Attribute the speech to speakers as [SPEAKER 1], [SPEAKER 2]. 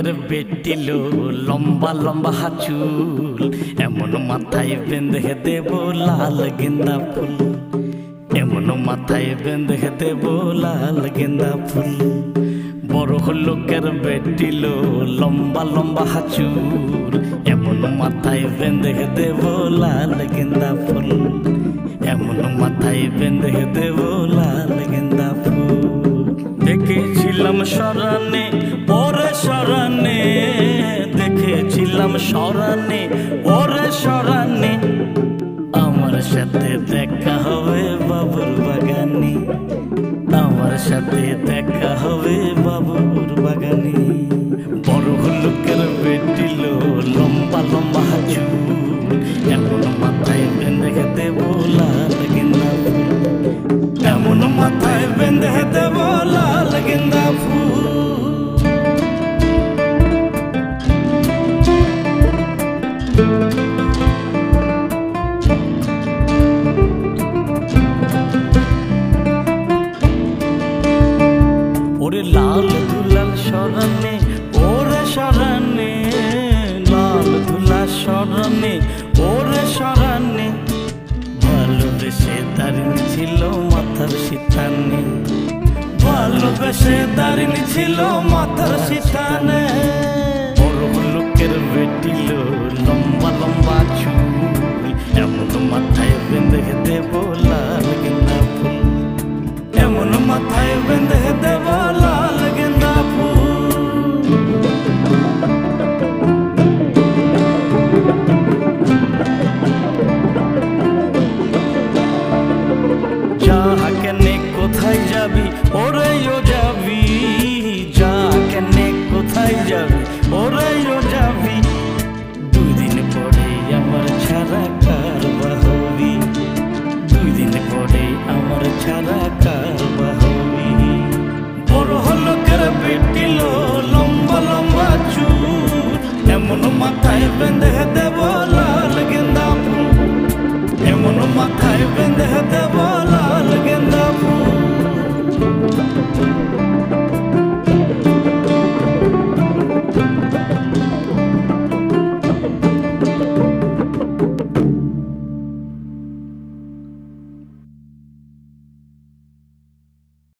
[SPEAKER 1] লোকের বেটিল লম্বা লম্বা চুল, এমন মাথায় বেঁধে দেব লাল গেন্দা ফুল, এমন মাথায় বেঁধে দেব লাল গেন্দা ফুল। বড় লোকের বেটিল লম্বা লম্বা চুল, এমন মাথায় বেঁধে দেব লাল গেন্দা ফুল, এমন মাথায় বেঁধে দেব লাল গেন্দা ফুল। দেখেছিলাম সরানে ওরে সরানে, দেখেছিলাম সরানে ওরে সরানে, আমার সাথে দেখা হবে বাবুর বাগানে, আমার সাথে দেখা হবে বাবুর বাগানে। বড় লোকের বেটিল লম্বা লম্বা চুল, এমন মাথায় বেঁধে দেব লাল গেন্দা ফুল, এমন মাথায় বেঁধে দেব লাল গেন্দা ফুল। ওরে লাল দুলাল সরানে ওরে সরানে, লাল দুলা সরানে ওরে সরানে, ভালোবেসে দাঁড়িয়ে ছিল মাথার সিতানে, ভালোবেসে দাঁড়িয়ে ছিল মাথার সিতানে। বড় লোকের বেটিল লম্বা লম্বা চুল, এমন মাথায় বেঁধে দেব লাল গেন্দা ফুল, এমন মাথায় বেঁধে দেব লাল গেন্দা ফুল। যা কেনে কোথায় যাবি ওরে ও যাবি, যা কেনে কোথায় যাবি ওরে ও যাবি, দুই দিন পরে আমার ছাড়া কার বাহবি, দুই দিন পরে আমার ছাড়া কার বাহবি। বড় লোকের বেটিল লম্বা লম্বা চুল, এমন মাথায় বেঁধে দে